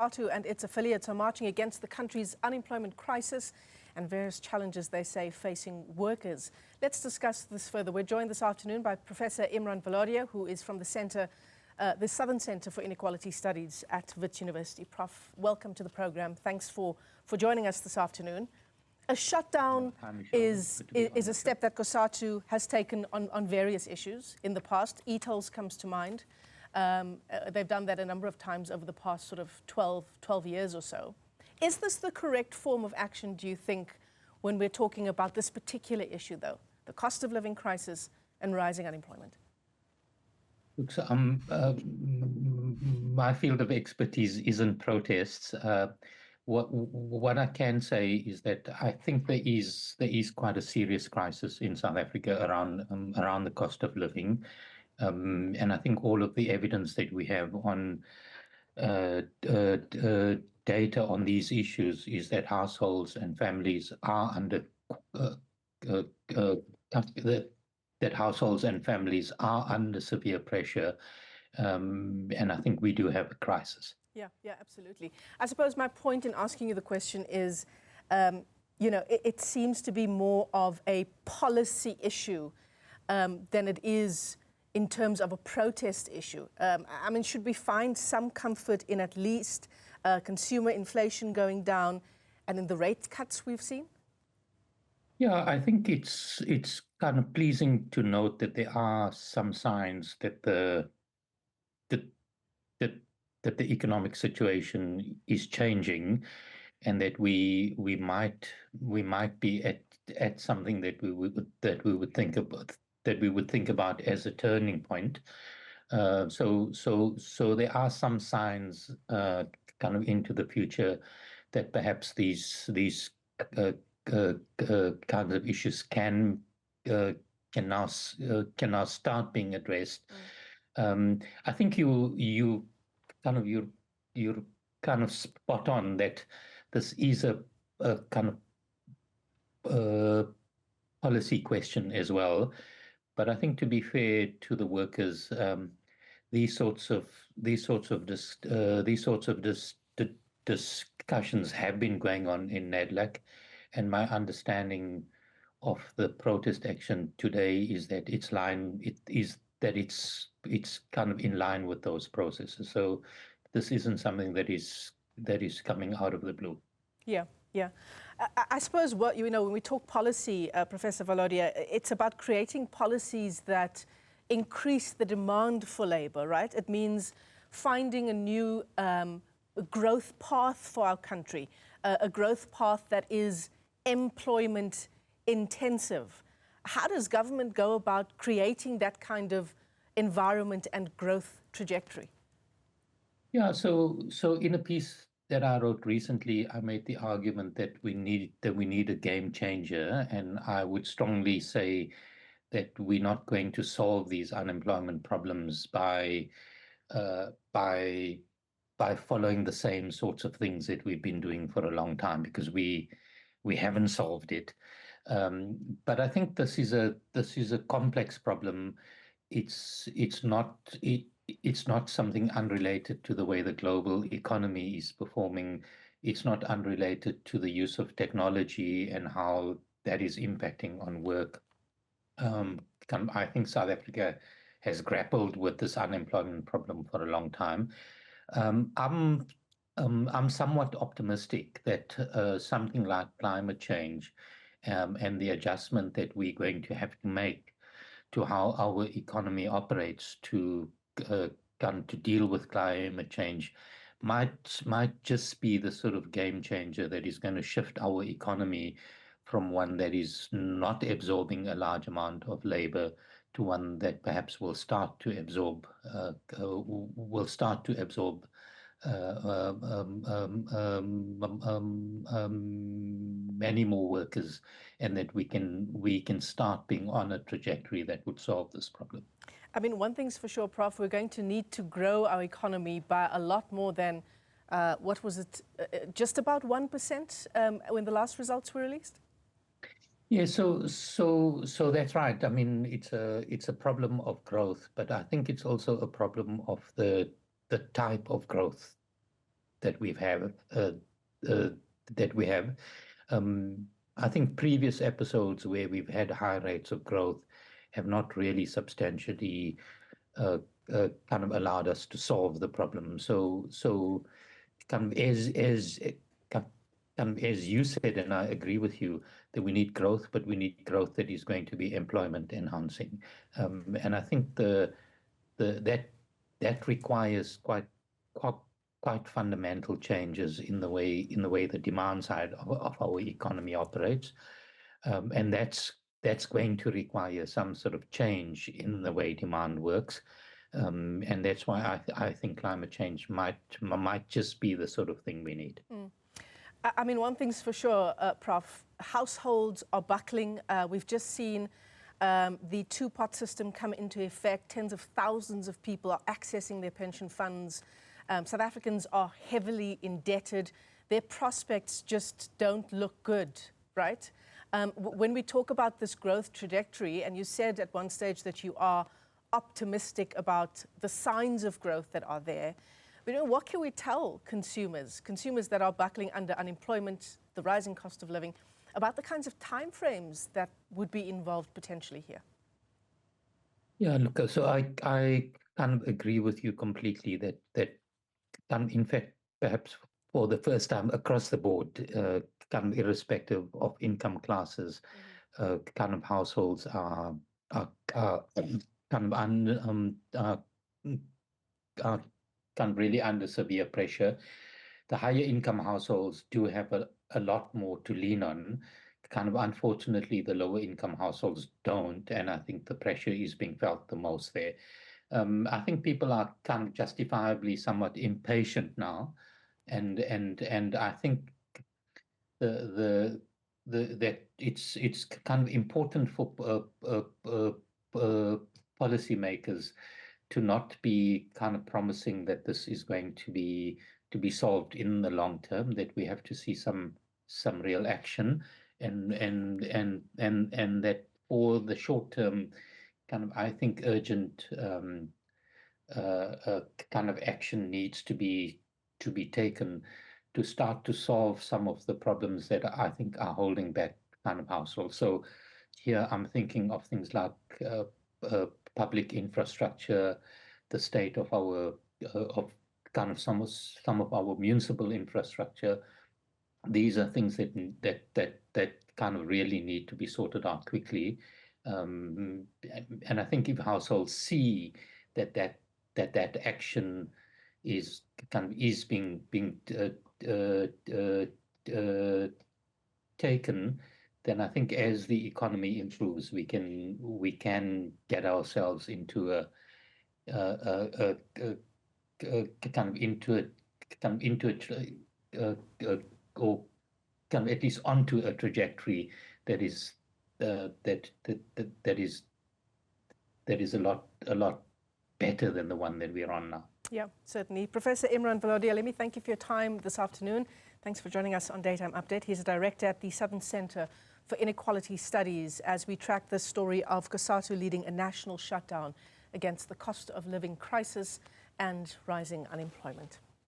COSATU and its affiliates are marching against the country's unemployment crisis and various challenges they say facing workers. Let's discuss this further. We're joined this afternoon by Professor Valodia, who is from the Southern Center for Inequality Studies at Wits University. Prof, welcome to the program. Thanks for joining us this afternoon. A shutdown is a step that COSATU has taken on various issues in the past. E-tolls comes to mind. They've done that a number of times over the past sort of 12 years or so. Is this the correct form of action, do you think, when we're talking about this particular issue, though, the cost of living crisis and rising unemployment? Look, so, my field of expertise isn't protests. What I can say is that I think there is quite a serious crisis in South Africa around the cost of living. And I think all of the evidence that we have on data on these issues is that households and families are under severe pressure, and I think we do have a crisis. Yeah, absolutely. I suppose my point in asking you the question is, it seems to be more of a policy issue than it is in terms of a protest issue. I mean, should we find some comfort in at least consumer inflation going down and in the rate cuts we've seen? Yeah, I think it's kind of pleasing to note that there are some signs that the economic situation is changing, and that we might be at something that we would think about as a turning point. So there are some signs kind of into the future that perhaps these kinds of issues can now start being addressed. I think you're kind of spot on that this is a kind of policy question as well. But I think, to be fair to the workers, these sorts of discussions have been going on in NADLAC, and my understanding of the protest action today is that it's kind of in line with those processes. So this isn't something that is coming out of the blue. Yeah. I suppose when we talk policy, Professor Valodia, it's about creating policies that increase the demand for labor, right? It means finding a new growth path for our country, a growth path that is employment intensive. How does government go about creating that kind of environment and growth trajectory? Yeah, so in a piece that I wrote recently, I made the argument that we need a game changer, and I would strongly say that we're not going to solve these unemployment problems by following the same sorts of things that we've been doing for a long time, because we haven't solved it. But I think this is a complex problem. It's not something unrelated to the way the global economy is performing. It's not unrelated to the use of technology and how that is impacting on work. I think South Africa has grappled with this unemployment problem for a long time. I'm somewhat optimistic that something like climate change and the adjustment that we're going to have to make to how our economy operates to deal with climate change might just be the sort of game changer that is going to shift our economy from one that is not absorbing a large amount of labor to one that perhaps will start to absorb many more workers, and that we can start being on a trajectory that would solve this problem. I mean, one thing's for sure, Prof, we're going to need to grow our economy by a lot more than, what was it, just about 1% when the last results were released? Yeah, so that's right. I mean, it's a problem of growth, but I think it's also a problem of the type of growth that we have. I think previous episodes where we've had high rates of growth have not really substantially kind of allowed us to solve the problem. So kind of as you said, and I agree with you, that we need growth, but we need growth that is going to be employment enhancing. And I think that requires quite fundamental changes in the way the demand side of our economy operates, and that's going to require some sort of change in the way demand works. And that's why I think climate change might just be the sort of thing we need. I mean, one thing's for sure, Prof, households are buckling. We've just seen the two-pot system come into effect. Tens of thousands of people are accessing their pension funds. South Africans are heavily indebted. Their prospects just don't look good, right? When we talk about this growth trajectory, and you said at one stage that you are optimistic about the signs of growth that are there, but, what can we tell consumers that are buckling under unemployment, the rising cost of living, about the kinds of timeframes that would be involved potentially here? Yeah, look, so I kind of agree with you completely that in fact, perhaps for the first time across the board, kind of irrespective of income classes, kind of households are kind of really under severe pressure. The higher income households do have a lot more to lean on. Kind of unfortunately, the lower income households don't, and I think the pressure is being felt the most there. I think people are kind of justifiably somewhat impatient now, and I think that it's kind of important for policymakers to not be kind of promising that this is going to be solved in the long term. That we have to see some real action, and that for the short term, kind of I think urgent kind of action needs to be taken to start to solve some of the problems that I think are holding back kind of households. So here I'm thinking of things like public infrastructure, the state of our of kind of some of our municipal infrastructure. These are things that kind of really need to be sorted out quickly. And I think if households see that action is kind of being taken, then I think as the economy improves, we can get ourselves into a kind of or kind of at least onto a trajectory that is a lot better than the one that we're on now. Yeah, certainly. Professor Imran Valodia, let me thank you for your time this afternoon. Thanks for joining us on Daytime Update. He's a director at the Southern Center for Inequality Studies as we track the story of COSATU leading a national shutdown against the cost of living crisis and rising unemployment.